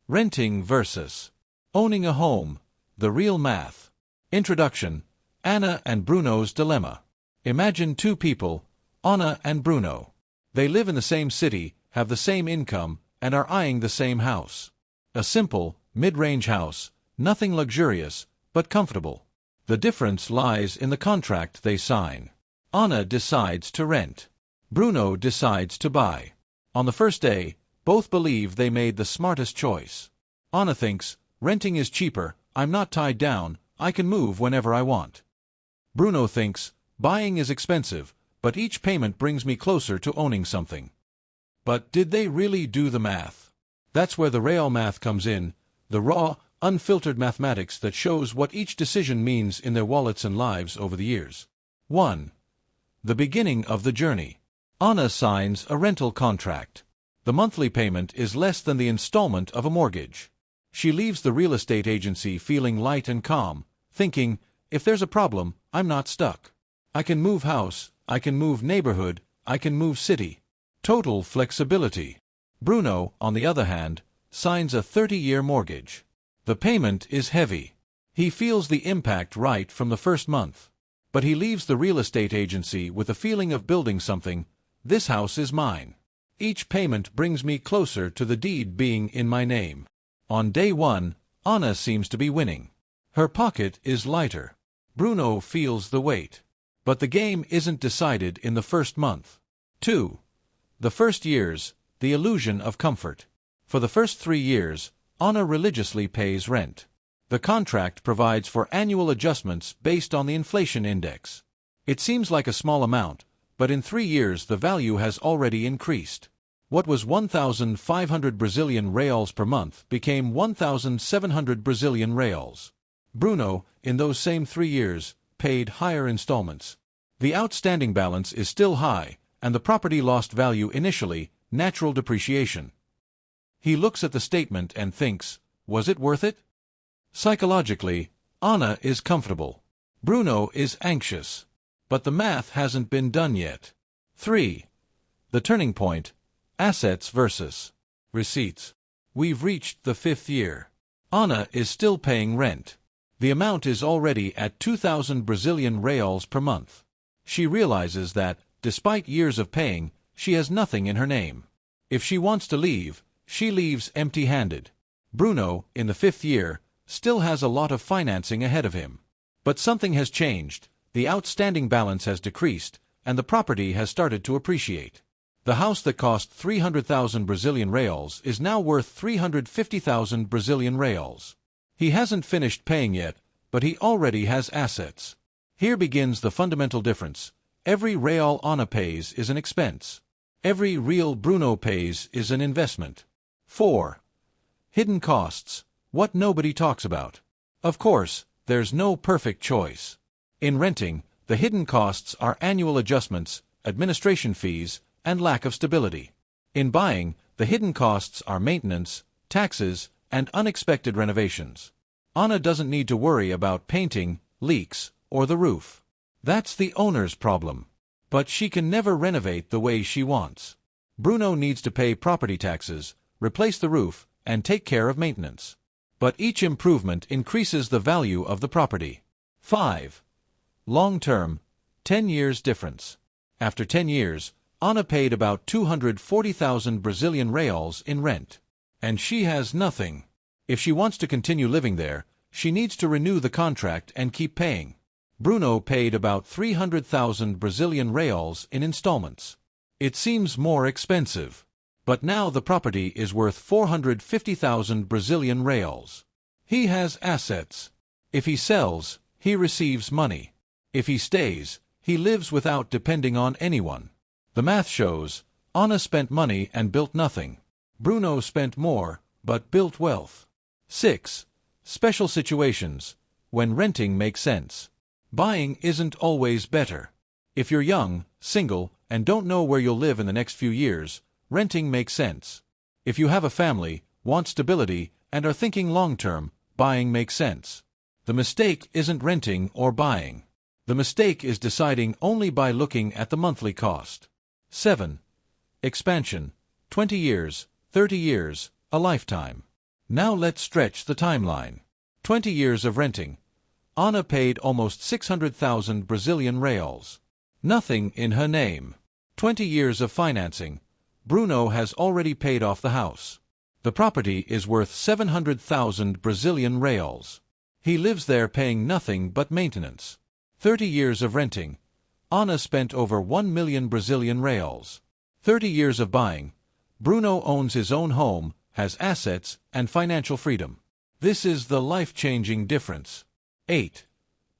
Renting versus owning a home. The real math. Introduction. Anna and Bruno's dilemma. Imagine two people, Anna and Bruno. They live in the same city, have the same income, and are eyeing the same house. A simple, mid-range house, nothing luxurious, but comfortable. The difference lies in the contract they sign. Anna decides to rent. Bruno decides to buy. On the first day, both believe they made the smartest choice. Anna thinks, renting is cheaper, I'm not tied down, I can move whenever I want. Bruno thinks, buying is expensive, but each payment brings me closer to owning something. But did they really do the math? That's where the real math comes in, the raw, unfiltered mathematics that shows what each decision means in their wallets and lives over the years. 1. The beginning of the journey. Anna signs a rental contract. The monthly payment is less than the installment of a mortgage. She leaves the real estate agency feeling light and calm, thinking, if there's a problem, I'm not stuck. I can move house, I can move neighborhood, I can move city. Total flexibility. Bruno, on the other hand, signs a 30-year mortgage. The payment is heavy. He feels the impact right from the first month. But he leaves the real estate agency with a feeling of building something. This house is mine. Each payment brings me closer to the deed being in my name. On day 1, Anna seems to be winning. Her pocket is lighter. Bruno feels the weight. But the game isn't decided in the first month. 2. The first years, the illusion of comfort. For the first 3 years, Anna religiously pays rent. The contract provides for annual adjustments based on the inflation index. It seems like a small amount, but in 3 years the value has already increased. What was 1,500 Brazilian reals per month became 1,700 Brazilian reals. Bruno, in those same 3 years, paid higher installments. The outstanding balance is still high, and the property lost value initially, natural depreciation. He looks at the statement and thinks, was it worth it? Psychologically, Anna is comfortable. Bruno is anxious. But the math hasn't been done yet. 3. The turning point. Assets versus receipts. We've reached the 5th year. Anna is still paying rent. The amount is already at 2,000 Brazilian reals per month. She realizes that, despite years of paying, she has nothing in her name. If she wants to leave, she leaves empty-handed. Bruno, in the 5th year, still has a lot of financing ahead of him. But something has changed, the outstanding balance has decreased, and the property has started to appreciate. The house that cost 300,000 Brazilian reals is now worth 350,000 Brazilian reals. He hasn't finished paying yet, but he already has assets. Here begins the fundamental difference. Every real Anna pays is an expense. Every real Bruno pays is an investment. 4. Hidden costs. What nobody talks about. Of course, there's no perfect choice. In renting, the hidden costs are annual adjustments, administration fees, and lack of stability. In buying, the hidden costs are maintenance, taxes, and unexpected renovations. Anna doesn't need to worry about painting, leaks, or the roof. That's the owner's problem. But she can never renovate the way she wants. Bruno needs to pay property taxes, replace the roof, and take care of maintenance. But each improvement increases the value of the property. 5. Long-term, 10 years difference. After 10 years, Anna paid about 240,000 Brazilian reals in rent. And she has nothing. If she wants to continue living there, she needs to renew the contract and keep paying. Bruno paid about 300,000 Brazilian reals in installments. It seems more expensive. But now the property is worth 450,000 Brazilian reals. He has assets. If he sells, he receives money. If he stays, he lives without depending on anyone. The math shows, Anna spent money and built nothing. Bruno spent more, but built wealth. 6. Special situations. When renting makes sense. Buying isn't always better. If you're young, single, and don't know where you'll live in the next few years, renting makes sense. If you have a family, want stability, and are thinking long-term, buying makes sense. The mistake isn't renting or buying. The mistake is deciding only by looking at the monthly cost. 7. Expansion. 20 years, 30 years, a lifetime. Now let's stretch the timeline. 20 years of renting. Ana paid almost 600,000 Brazilian reals. Nothing in her name. 20 years of financing. Bruno has already paid off the house. The property is worth 700,000 Brazilian reals. He lives there paying nothing but maintenance. 30 years of renting. Ana spent over 1 million Brazilian reals. 30 years of buying. Bruno owns his own home, has assets, and financial freedom. This is the life-changing difference. 8.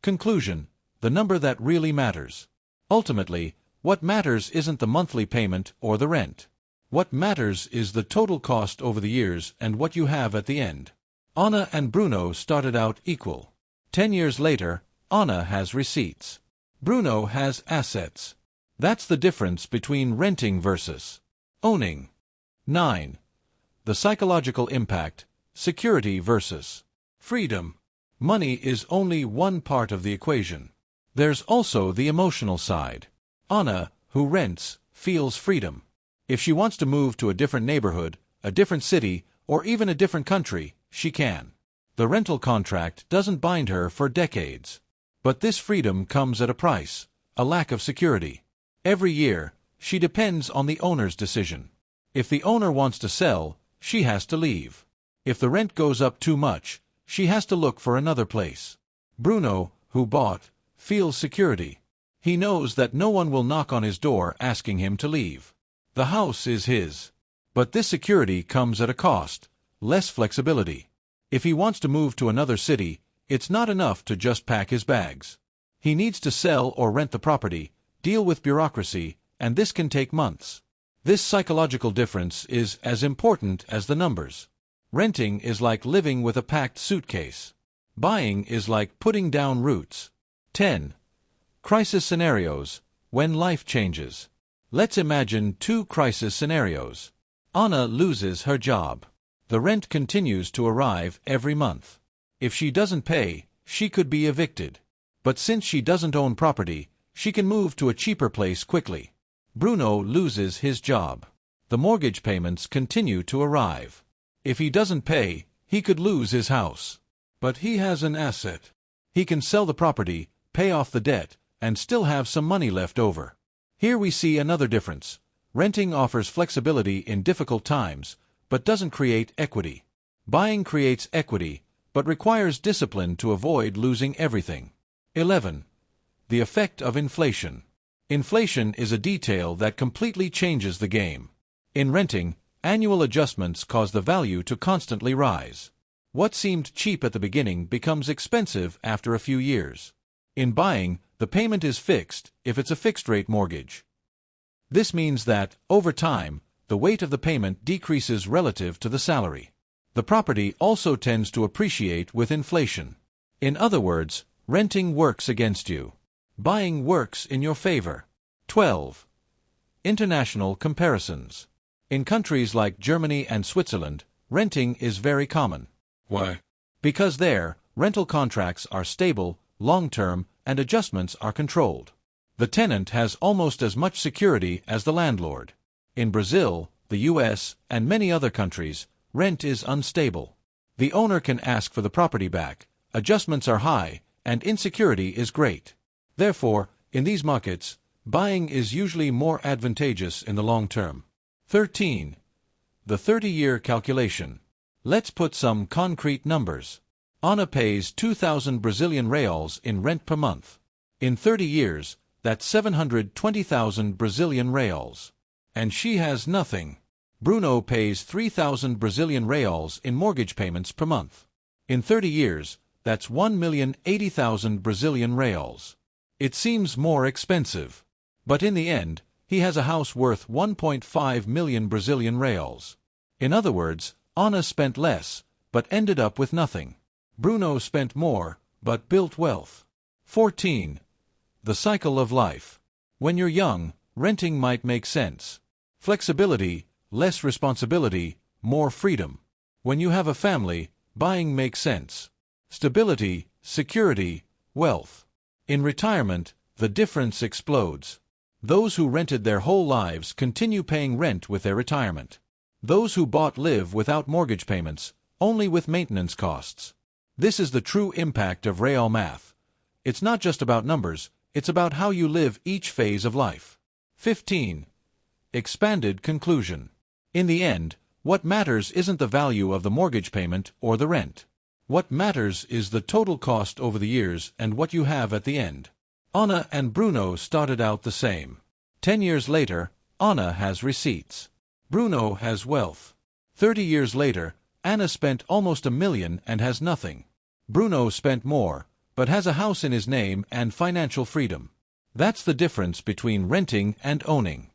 Conclusion. The number that really matters. Ultimately, what matters isn't the monthly payment or the rent. What matters is the total cost over the years and what you have at the end. Ana and Bruno started out equal. 10 years later, Ana has receipts. Bruno has assets. That's the difference between renting versus owning. 9. The psychological impact, security versus freedom. Money is only one part of the equation. There's also the emotional side. Ana, who rents, feels freedom. If she wants to move to a different neighborhood, a different city, or even a different country, she can. The rental contract doesn't bind her for decades. But this freedom comes at a price, a lack of security. Every year, she depends on the owner's decision. If the owner wants to sell, she has to leave. If the rent goes up too much, she has to look for another place. Bruno, who bought, feels security. He knows that no one will knock on his door asking him to leave. The house is his. But this security comes at a cost, less flexibility. If he wants to move to another city, it's not enough to just pack his bags. He needs to sell or rent the property, deal with bureaucracy, and this can take months. This psychological difference is as important as the numbers. Renting is like living with a packed suitcase. Buying is like putting down roots. 10. Crisis scenarios, when life changes. Let's imagine two crisis scenarios. Ana loses her job. The rent continues to arrive every month. If she doesn't pay, she could be evicted. But since she doesn't own property, she can move to a cheaper place quickly. Bruno loses his job. The mortgage payments continue to arrive. If he doesn't pay, he could lose his house. But he has an asset. He can sell the property, pay off the debt, and still have some money left over. Here we see another difference. Renting offers flexibility in difficult times, but doesn't create equity. Buying creates equity, but requires discipline to avoid losing everything. 11. The effect of inflation. Inflation is a detail that completely changes the game. In renting, annual adjustments cause the value to constantly rise. What seemed cheap at the beginning becomes expensive after a few years. In buying, the payment is fixed if it's a fixed-rate mortgage. This means that, over time, the weight of the payment decreases relative to the salary. The property also tends to appreciate with inflation. In other words, renting works against you. Buying works in your favor. 12. International comparisons. In countries like Germany and Switzerland, renting is very common. Why? Because there, rental contracts are stable, long-term, and adjustments are controlled. The tenant has almost as much security as the landlord. In Brazil, the US, and many other countries, rent is unstable. The owner can ask for the property back, adjustments are high, and insecurity is great. Therefore, in these markets, buying is usually more advantageous in the long term. 13. The 30-year calculation. Let's put some concrete numbers. Ana pays 2,000 Brazilian reals in rent per month. In 30 years, that's 720,000 Brazilian reals. And she has nothing. Bruno pays 3,000 Brazilian reals in mortgage payments per month. In 30 years, that's 1,080,000 Brazilian reals. It seems more expensive. But in the end, he has a house worth 1.5 million Brazilian reals. In other words, Ana spent less, but ended up with nothing. Bruno spent more, but built wealth. 14. The cycle of life. When you're young, renting might make sense. Flexibility, less responsibility, more freedom. When you have a family, buying makes sense. Stability, security, wealth. In retirement, the difference explodes. Those who rented their whole lives continue paying rent with their retirement. Those who bought live without mortgage payments, only with maintenance costs. This is the true impact of real math. It's not just about numbers, it's about how you live each phase of life. 15. Expanded conclusion. In the end, what matters isn't the value of the mortgage payment or the rent. What matters is the total cost over the years and what you have at the end. Anna and Bruno started out the same. 10 years later, Anna has receipts. Bruno has wealth. 30 years later, Anna spent almost $1 million and has nothing. Bruno spent more, but has a house in his name and financial freedom. That's the difference between renting and owning.